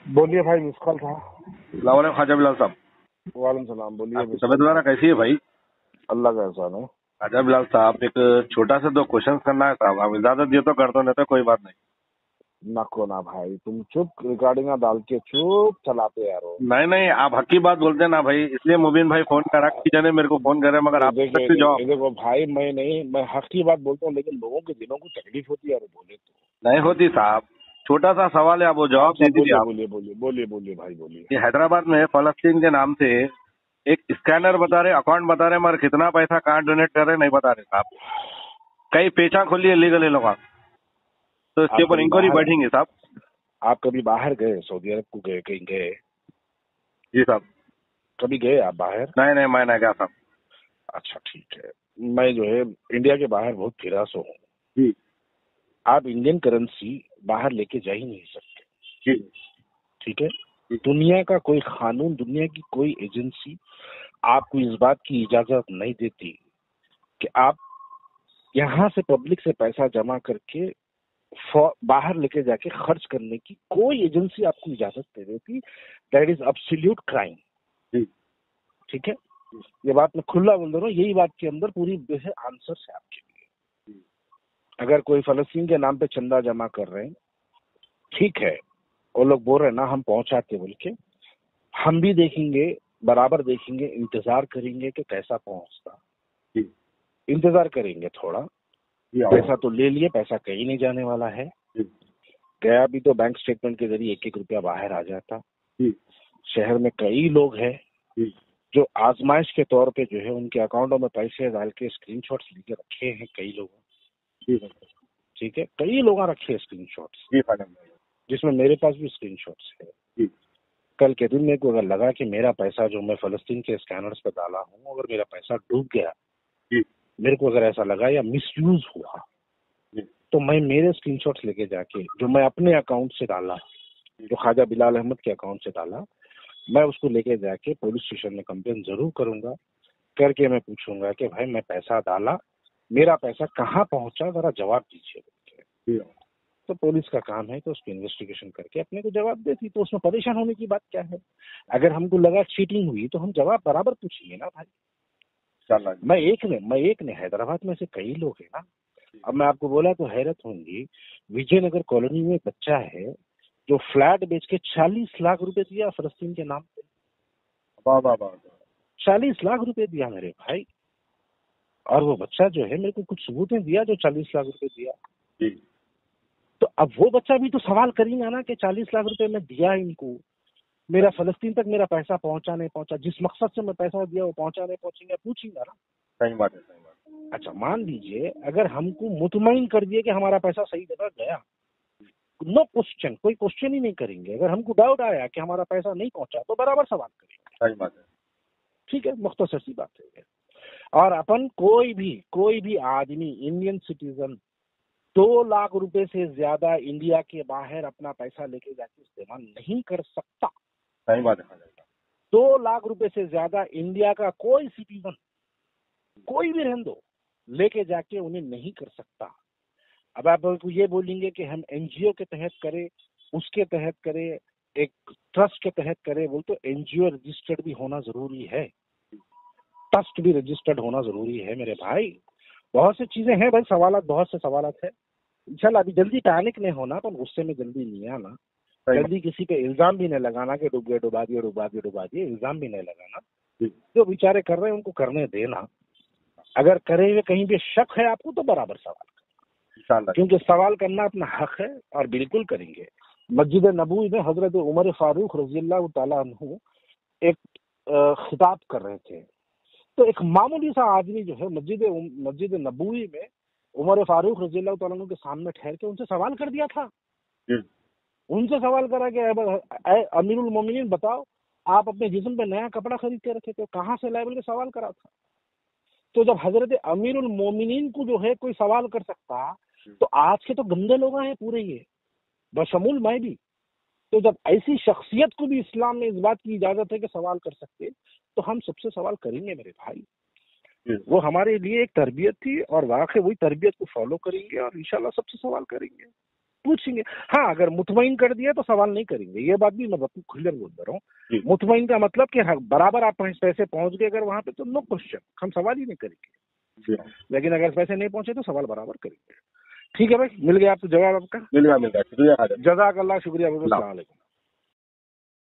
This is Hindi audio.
बोलिए भाई, मिस कॉल था। सलाम ख्वाजा बिलाल साहब। वालेकुम सलाम। बोलिए आपकी मिस तबीयत कॉल था। वगैरह कैसी है भाई? अल्लाह का एहसान है। ख्वाजा बिलाल साहब, एक छोटा सा 2 क्वेश्चन करना है साहब। आप इजाजत दिए तो कर दो, नहीं तो कोई बात नहीं। नको ना भाई, तुम चुप रिकॉर्डिंग डाल के चुप चलाते यारो। नहीं नहीं, आप हक की बात बोलते हैं ना भाई, इसलिए मुबीन भाई फोन करा कि जाने मेरे को फोन करे, मगर ये आप देखिए सकते जवाब देखो भाई, मैं नहीं, मैं हक की बात बोलता हूँ, लेकिन लोगों के दिलों को तकलीफ होती है यार बोले तो। नहीं होती साहब। छोटा सा सवाल है, आप वो जवाब अच्छा दे दीजिए बोलिए आप। बोलिए बोलिए बोलिए बोलिए भाई बोलिए। ये हैदराबाद में फलस्तीन के नाम से एक स्कैनर बता रहे, अकाउंट बता रहे, मगर कितना पैसा कहाँ डोनेट कर रहे नहीं बता रहे साहब। कई पेचा खोली है लीगल लोग, तो इसके आप ऊपर कभी इंक्वायरी बाहर बैठेंगे साहब। आप कभी बाहर गए? सऊदी अरब को गए? कहीं गए? जी साहब। कभी गए आप बाहर? नहीं नहीं, मैं नहीं गया साहब। अच्छा ठीक है। मैं जो है इंडिया के बाहर बहुत फिरा सो हूँ। जी आप इंडियन करेंसी बाहर लेके जा ही नहीं सकते। जी ठीक है। जी। दुनिया का कोई कानून, दुनिया की कोई एजेंसी आपको इस बात की इजाजत नहीं देती कि आप यहाँ से पब्लिक से पैसा जमा करके बाहर लेके जाके खर्च करने की कोई एजेंसी आपको इजाजत नहीं देती। That is absolute crime. जी ठीक है। ये बात मैं खुला बोल रहा हूँ, यही बात के अंदर पूरी आंसर है आपके लिए। अगर कोई फलस्तीन के नाम पे चंदा जमा कर रहे हैं, ठीक है, वो लोग बोल रहे हैं ना हम पहुंचाते बोल के, हम भी देखेंगे, बराबर देखेंगे, इंतजार करेंगे कि कैसा पहुंचता। जी इंतजार करेंगे थोड़ा। जी। पैसा तो ले लिए, पैसा कहीं नहीं जाने वाला है। जी गया भी तो बैंक स्टेटमेंट के जरिए 1-1 रुपया बाहर आ जाता। जी शहर में कई लोग हैं जी जो आजमाइश के तौर पे जो है उनके अकाउंटों में पैसे डाल के स्क्रीनशॉट्स लेके रखे हैं कई लोगों। जी ठीक है, कई लोग रखे हैं स्क्रीनशॉट्स, जी फाइनल। जिसमें मेरे पास भी स्क्रीनशॉट्स है। जी कल के दिन मेरे को अगर लगा कि मेरा पैसा जो मैं फलस्तीन के स्कैनर्स पे डाला हूँ, अगर मेरा पैसा डूब गया, जी मेरे को अगर ऐसा लगा या मिसयूज हुआ, जी तो मैं मेरे स्क्रीनशॉट्स लेके जाके जो मैं अपने अकाउंट से डाला, जो ख्वाजा बिलाल अहमद के अकाउंट से डाला, मैं उसको लेके जाके पुलिस स्टेशन में कंप्लेन जरूर करूंगा। करके मैं पूछूंगा कि भाई मैं पैसा डाला, मेरा पैसा कहाँ पहुंचा, जरा जवाब दीजिए। जी। तो पुलिस का काम है कि उसकी इन्वेस्टिगेशन करके अपने को जवाब देती, तो उसमें परेशान होने की बात क्या है? अगर हमको लगा चीटिंग हुई तो हम जवाब बराबर पूछेंगे ना भाई। इंशाल्लाह। मैं एक ने हैदराबाद में से कई लोग हैं ना। अब मैं आपको बोला तो हैरत होंगी, विजयनगर कॉलोनी में एक बच्चा है जो फ्लैट बेच के 40 लाख रुपए दिया फलस्तीन के नाम पे। वाह वाह वाह। 40 लाख रुपए दिया मेरे भाई। और वो बच्चा जो है मेरे को कुछ सबूतें दिया जो 40 लाख रुपए दिया। जी तो अब वो बच्चा भी तो सवाल करेगा ना कि 40 लाख रुपए मैं दिया इनको, मेरा फलस्तीन तक मेरा पैसा पहुंचा नहीं पहुंचा, जिस मकसद से मैं पैसा दिया वो पहुंचा नहीं पहुंचेगा, पूछेगा ना। सही बात है, सही बात है। अच्छा मान लीजिए अगर हमको मुतमईन कर दिए कि हमारा पैसा सही जगह गया, नो क्वेश्चन, कोई क्वेश्चन ही नहीं करेंगे। अगर हमको डाउट आया कि हमारा पैसा नहीं पहुंचा तो बराबर सवाल करेंगे। सही बात है। ठीक है, मुख्तसर सी बात है। और अपन कोई भी आदमी, इंडियन सिटीजन 2 लाख रुपए से ज्यादा इंडिया के बाहर अपना पैसा लेके जाके इस्तेमाल नहीं कर सकता। सही बात है ख्वाजा साहब। 2 लाख रुपए से ज्यादा इंडिया का कोई सिटीजन, कोई भी रहने दो, लेके जाके उन्हें नहीं कर सकता। अब आप ये बोलेंगे कि हम एनजीओ के तहत करें, उसके तहत करें, एक ट्रस्ट के तहत करें, बोल तो एनजीओ रजिस्टर्ड भी होना जरूरी है, ट्रस्ट भी रजिस्टर्ड होना जरूरी है मेरे भाई। बहुत सी चीजें हैं भाई, सवालात, बहुत से सवालात है। इंशाल्लाह अभी जल्दी पैनिक नहीं होना, पर गुस्से में जल्दी नहीं आना, सही बात। जल्दी किसी पे इल्जाम भी नहीं लगाना कि डूब गए, डुबा दिए डुबा दिए डुबा दिए, इल्जाम भी नहीं लगाना। जी जो बेचारे कर रहे हैं उनको करने देना। अगर करे हुए कहीं भी शक है आपको तो बराबर सवाल, इंशाल्लाह। क्योंकि सवाल करना अपना हक है और बिल्कुल करेंगे। मस्जिद नबवी में हजरत उमर फारूक रजी अल्लाह तआला अन्हु एक खिताब कर रहे थे, तो एक मामूली सा आदमी जो है मस्जिद नबवी में उमर फारूक रजी अल्लाह तआला अन्हु के सामने ठहर के उनसे सवाल कर दिया था। जी उनसे सवाल करा कि अमीरुल मोमिनीन बताओ, आप अपने जिस्म पे नया कपड़ा खरीद के रखे थे, कहाँ से लाए बोल के सवाल करा था। तो जब हजरत अमीरुल मोमिनीन को जो है कोई सवाल कर सकता, तो आज के तो गंदे लोग हैं पूरे, ये बशमूल मैं भी। तो जब ऐसी शख्सियत को भी इस्लाम में इस बात की इजाजत है कि सवाल कर सकते, तो हम सबसे सवाल करेंगे मेरे भाई। जी। वो हमारे लिए एक तरबियत थी और वाकई वही तरबियत को फॉलो करेंगे और इंशाल्लाह सबसे सवाल करेंगे। पूछेंगे। हाँ, अगर मुतमईन कर दिया तो सवाल नहीं करेंगे, ये बात भी मैं क्लियर बोल रहा हूँ। मुतमईन का मतलब कि बराबर आप पैसे पहुंच गए अगर वहां पे तो नो क्वेश्चन, हम सवाल ही नहीं करेंगे। लेकिन अगर पैसे नहीं पहुंचे तो सवाल बराबर करेंगे। ठीक है भाई, मिल गया आपको जवाब आपका? मिल गया, शुक्रिया। जज़ाकल्लाह, शुक्रिया, अस्सलाम वालेकुम।